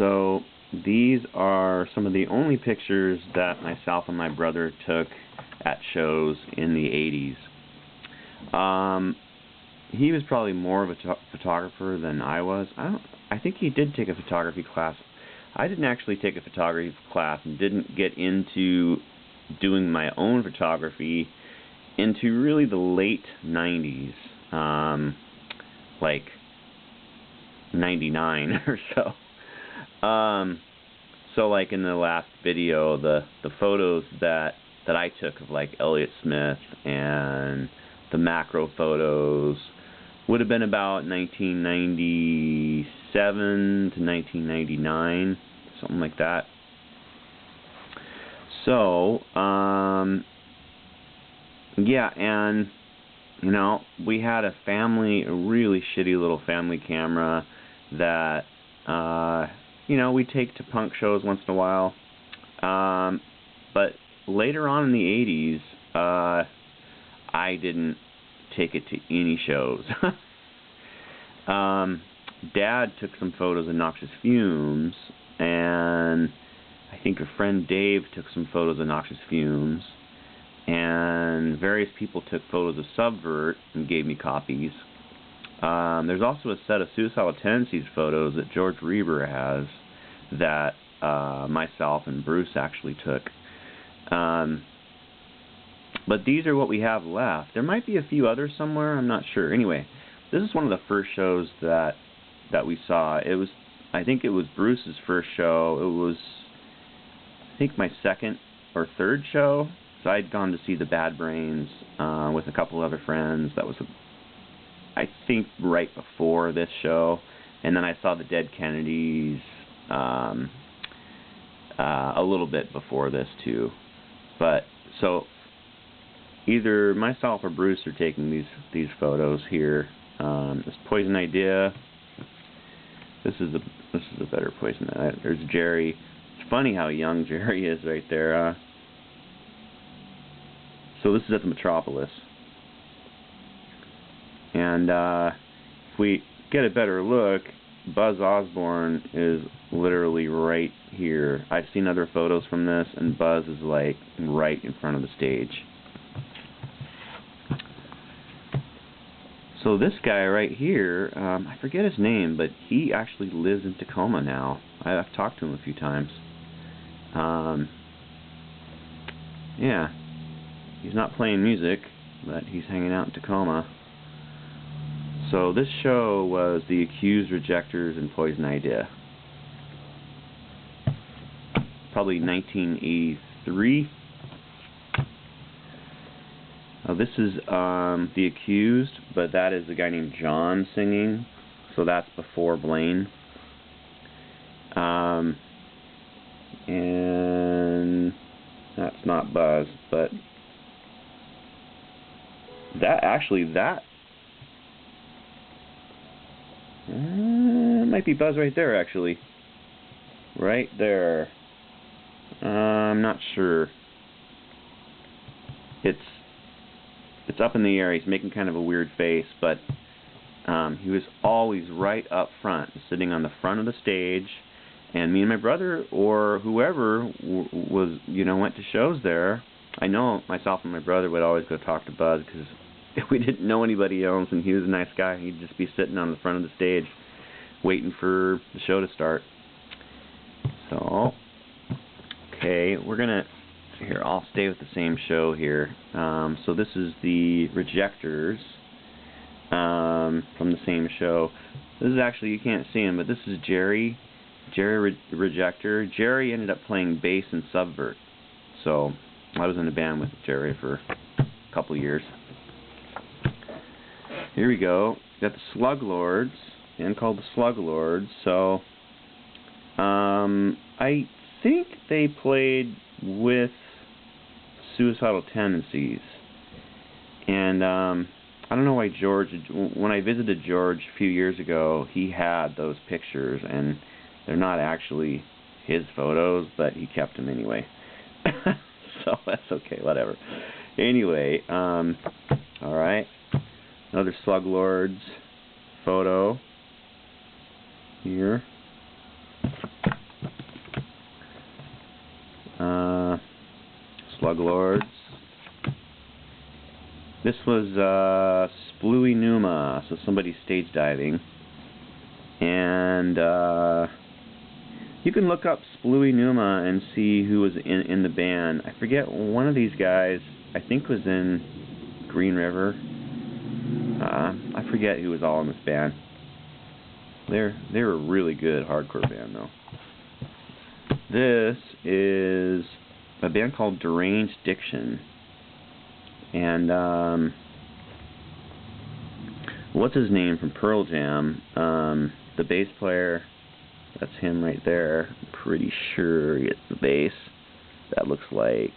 So these are some of the only pictures that myself and my brother took at shows in the 80s. He was probably more of a photographer than I was. I think he did take a photography class. I didn't actually take a photography class and didn't get into doing my own photography into really the late 90s, like 99 or so. So like in the last video, the photos that I took of like Elliott Smith and the macro photos would have been about 1997 to 1999, something like that. So, yeah, and, you know, we had a really shitty little family camera that, you know, we take to punk shows once in a while. But later on in the 80s, I didn't take it to any shows. Dad took some photos of Noxious Fumes, and I think a friend Dave took some photos of Noxious Fumes, and various people took photos of Subvert and gave me copies. There's also a set of Suicidal Tendencies photos that George Reber has that myself and Bruce actually took. But these are what we have left. There might be a few others somewhere, I'm not sure. Anyway, this is one of the first shows that we saw. I think it was Bruce's first show. It was, I think, my second or third show. So I'd gone to see the Bad Brains with a couple other friends. That was, I think, right before this show. And then I saw the Dead Kennedys a little bit before this too. But so either myself or Bruce are taking these photos here. This Poison Idea. This is a better Poison. There's Jerry. It's funny how young Jerry is right there. So this is at the Metropolis. And if we get a better look, Buzz Osborne is literally right here. I've seen other photos from this, and Buzz is like right in front of the stage. So this guy right here, I forget his name, but he actually lives in Tacoma now. I've talked to him a few times. Yeah, he's not playing music, but he's hanging out in Tacoma. So this show was The Accused, Rejectors, and Poison Idea. Probably 1983. This is The Accused, but that is a guy named John singing, so that's before Blaine. And that's not Buzz, but that might be Buzz right there, actually. Right there. I'm not sure. It's up in the air. He's making kind of a weird face, but he was always right up front, sitting on the front of the stage. And me and my brother, or whoever was, you know, went to shows there. I know myself and my brother would always go talk to Buzz because we didn't know anybody else, and he was a nice guy. He'd just be sitting on the front of the stage, waiting for the show to start. So, okay, we're gonna. Here, I'll stay with the same show here. So this is the Rejectors from the same show. This is actually, you can't see him, but this is Jerry Rejector. Jerry ended up playing bass in Subvert. So I was in a band with Jerry for a couple years. Here we go. Got the Slug Lords, and called the Slug Lords. So I think they played with Suicidal Tendencies, and I don't know why George, when I visited George a few years ago, he had those pictures, and they're not actually his photos, but he kept them anyway. So that's okay, whatever. Anyway, alright, another Slug Lords photo here. Slug Lords. This was Splooey Numa, so somebody stage diving. And you can look up Splooey Numa and see who was in the band. I forget, one of these guys, I think, was in Green River. I forget who was all in this band. They're a really good hardcore band, though. This is a band called Deranged Diction. And what's his name from Pearl Jam? The bass player, that's him right there. I'm pretty sure it's the bass. That looks like,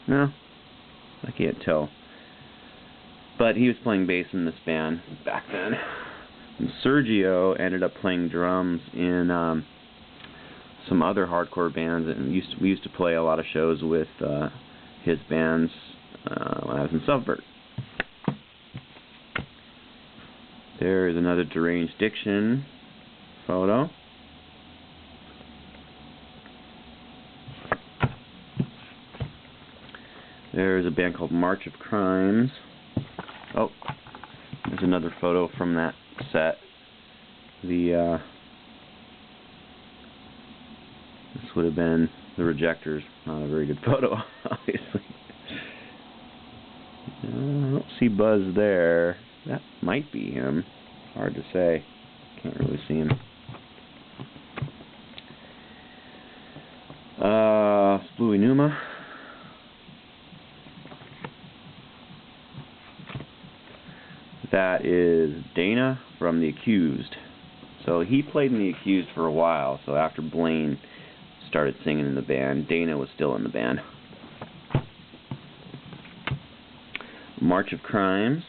no, I can't tell. But he was playing bass in this band back then. And Sergio ended up playing drums in some other hardcore bands, and we used to play a lot of shows with his bands when I was in Subvert. There is another Deranged Diction photo. There's a band called March of Crimes. Oh, there's another photo from that set. This would have been the Rejectors. Not a very good photo, obviously. I don't see Buzz there. That might be him. Hard to say. Can't really see him. Splooey Numa. That is Dana from The Accused. So he played in The Accused for a while. So after Blaine started singing in the band, Dana was still in the band. March of Crimes.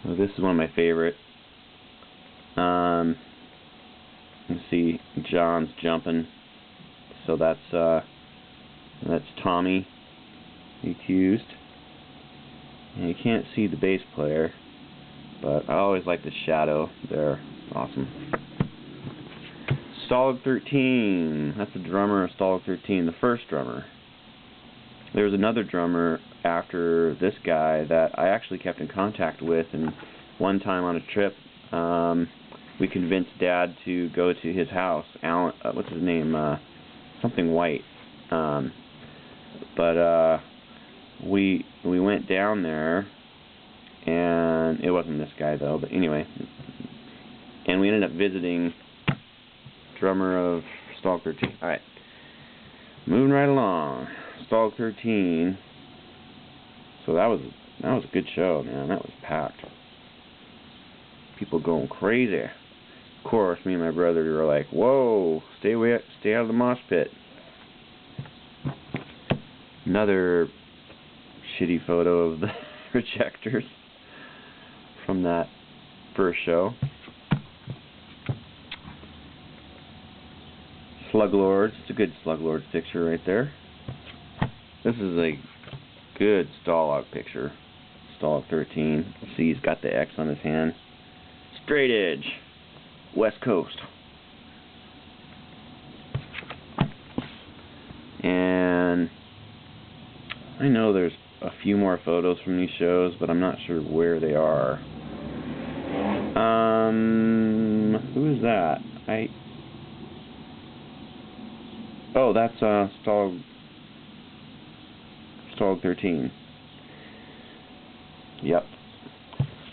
So this is one of my favorite. You see John's jumping. So that's Tommy, The Accused. And you can't see the bass player, but I always like the shadow there. Awesome. Stalag 13. That's the drummer of Stalag 13, the first drummer. There was another drummer after this guy that I actually kept in contact with, and one time on a trip, we convinced Dad to go to his house. Alan, what's his name? Something White. But we went down there, and it wasn't this guy though. But anyway, and we ended up visiting drummer of Stalag 13. All right, moving right along. Stalag 13. So that was a good show, man. That was packed. People going crazy. Of course, me and my brother were like, "Whoa, stay out of the mosh pit." Another shitty photo of the Rejectors from that first show. Slug Lords. It's a good Slug Lords picture right there. This is a good Stalag picture. Stalag 13. See, he's got the X on his hand. Straight edge. West Coast. And I know there's a few more photos from these shows, but I'm not sure where they are. Who is that? Oh, that's Stalag 13. Yep.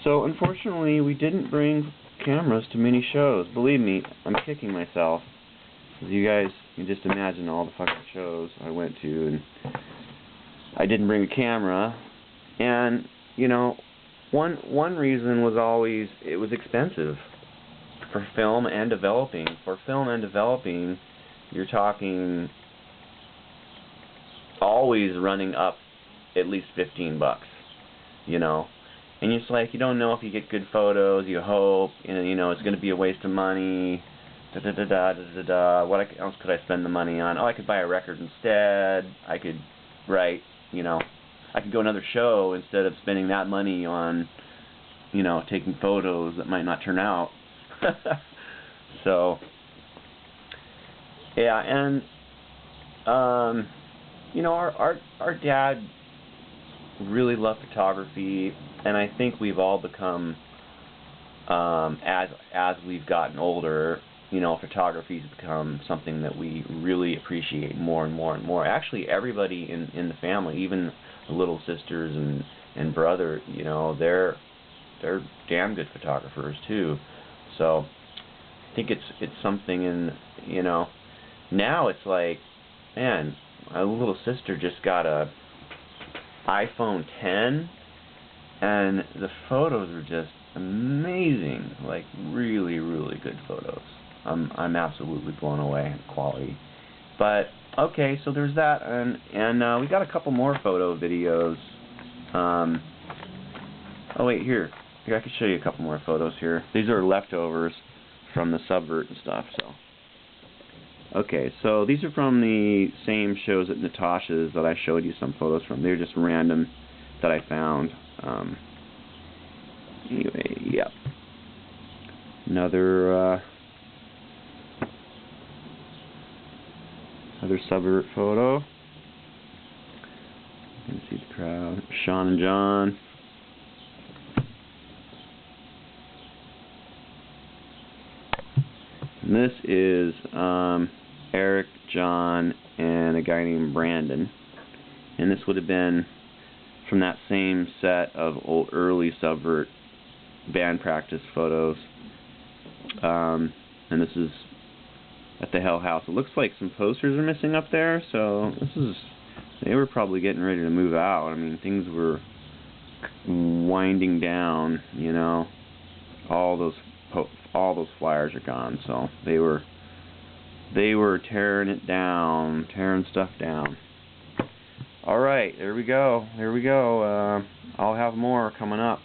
So unfortunately, we didn't bring cameras to many shows. Believe me, I'm kicking myself. As you guys can just imagine all the fucking shows I went to, and I didn't bring a camera. And you know, one reason was always it was expensive for film and developing. For film and developing, you're talking always running up at least $15, you know. And it's like, you don't know if you get good photos, you hope, you know, it's going to be a waste of money, da-da-da-da-da-da-da. What else could I spend the money on? Oh, I could buy a record instead. I could write, you know, I could go another show instead of spending that money on, you know, taking photos that might not turn out. So, Yeah, and you know, our dad really loved photography, and I think we've all become, as we've gotten older, you know, photography's become something that we really appreciate more and more and more. Actually, everybody in the family, even the little sisters and brother, you know, they're damn good photographers too. So I think it's something you know, now it's like, man, my little sister just got a iPhone 10, and the photos are just amazing, like really, really good photos. I'm absolutely blown away at the quality. But okay, so there's that, and we got a couple more photo videos. Oh wait, here I can show you a couple more photos here. These are leftovers from the subvert and stuff. So okay, so these are from the same shows at Natasha's that I showed you some photos from. They're just random that I found. Anyway, yep. Another subvert photo. You can see the crowd. Sean and John. And this is Eric, John, and a guy named Brandon. And this would have been from that same set of early subvert band practice photos. And this is at the Hell House. It looks like some posters are missing up there, so they were probably getting ready to move out. I mean, things were winding down, you know. All those flyers are gone, so they were tearing it down, tearing stuff down. All right, there we go. I'll have more coming up.